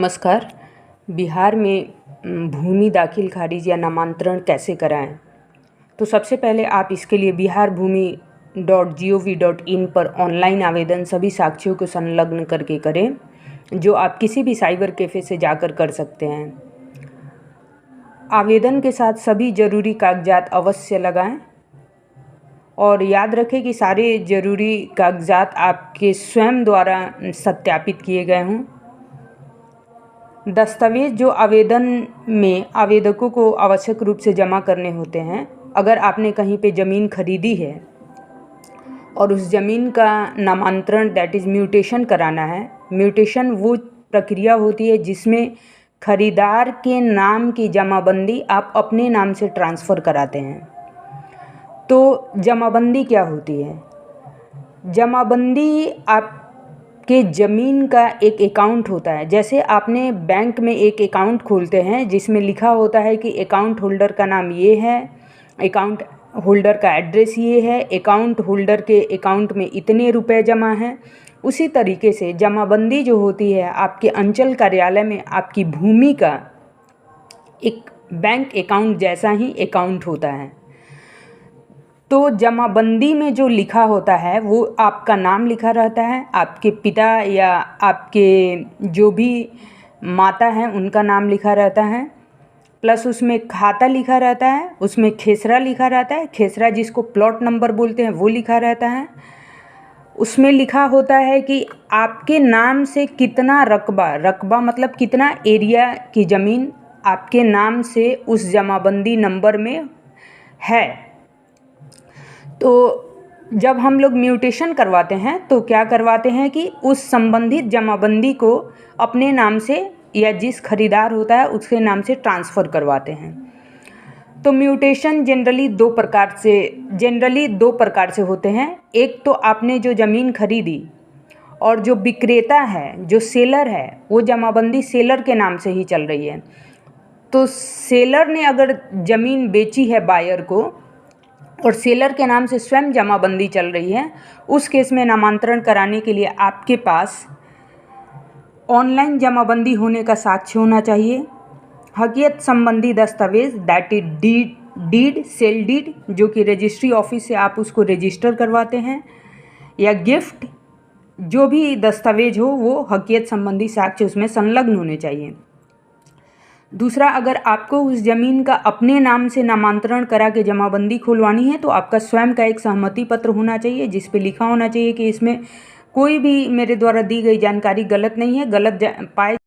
नमस्कार। बिहार में भूमि दाखिल खारिज या नामांतरण कैसे कराएं? तो सबसे पहले आप इसके लिए biharbhumi.gov.in पर ऑनलाइन आवेदन सभी साक्ष्यों को संलग्न करके करें, जो आप किसी भी साइबर कैफ़े से जाकर कर सकते हैं। आवेदन के साथ सभी ज़रूरी कागजात अवश्य लगाएं और याद रखें कि सारे ज़रूरी कागजात आपके स्वयं द्वारा सत्यापित किए गए हों। दस्तावेज़ जो आवेदन में आवेदकों को आवश्यक रूप से जमा करने होते हैं, अगर आपने कहीं पे ज़मीन खरीदी है और उस ज़मीन का नामांतरण दैट इज़ म्यूटेशन कराना है। म्यूटेशन वो प्रक्रिया होती है जिसमें खरीदार के नाम की जमाबंदी आप अपने नाम से ट्रांसफ़र कराते हैं। तो जमाबंदी क्या होती है? जमाबंदी आपके ज़मीन का एक अकाउंट होता है। जैसे आपने बैंक में एक अकाउंट खोलते हैं जिसमें लिखा होता है कि अकाउंट होल्डर का नाम ये है, अकाउंट होल्डर का एड्रेस ये है, अकाउंट होल्डर के अकाउंट में इतने रुपए जमा हैं। उसी तरीके से जमाबंदी जो होती है आपके अंचल कार्यालय में आपकी भूमि का एक बैंक अकाउंट जैसा ही अकाउंट होता है। तो जमाबंदी में जो लिखा होता है वो आपका नाम लिखा रहता है, आपके पिता या आपके जो भी माता हैं उनका नाम लिखा रहता है, प्लस उसमें खाता लिखा रहता है, उसमें खेसरा लिखा रहता है, खेसरा जिसको प्लॉट नंबर बोलते हैं वो लिखा रहता है। उसमें लिखा होता है कि आपके नाम से कितना रकबा मतलब कितना एरिया की ज़मीन आपके नाम से उस जमाबंदी नंबर में है। तो जब हम लोग म्यूटेशन करवाते हैं तो क्या करवाते हैं कि उस संबंधित जमाबंदी को अपने नाम से या जिस खरीदार होता है उसके नाम से ट्रांसफ़र करवाते हैं। तो म्यूटेशन जनरली दो प्रकार से होते हैं। एक तो आपने जो ज़मीन खरीदी और जो विक्रेता है, जो सेलर है, वो जमाबंदी सेलर के नाम से ही चल रही है। तो सेलर ने अगर ज़मीन बेची है बायर को और सेलर के नाम से स्वयं जमाबंदी चल रही है, उस केस में नामांतरण कराने के लिए आपके पास ऑनलाइन जमाबंदी होने का साक्ष्य होना चाहिए, हकीकत संबंधी दस्तावेज़ that is deed sale deed जो कि रजिस्ट्री ऑफिस से आप उसको रजिस्टर करवाते हैं, या गिफ्ट, जो भी दस्तावेज हो वो हकीकत संबंधी साक्ष्य उसमें संलग्न होने चाहिए। दूसरा, अगर आपको उस ज़मीन का अपने नाम से नामांतरण करा के जमाबंदी खुलवानी है तो आपका स्वयं का एक सहमति पत्र होना चाहिए जिस पे लिखा होना चाहिए कि इसमें कोई भी मेरे द्वारा दी गई जानकारी गलत नहीं है, गलत पाए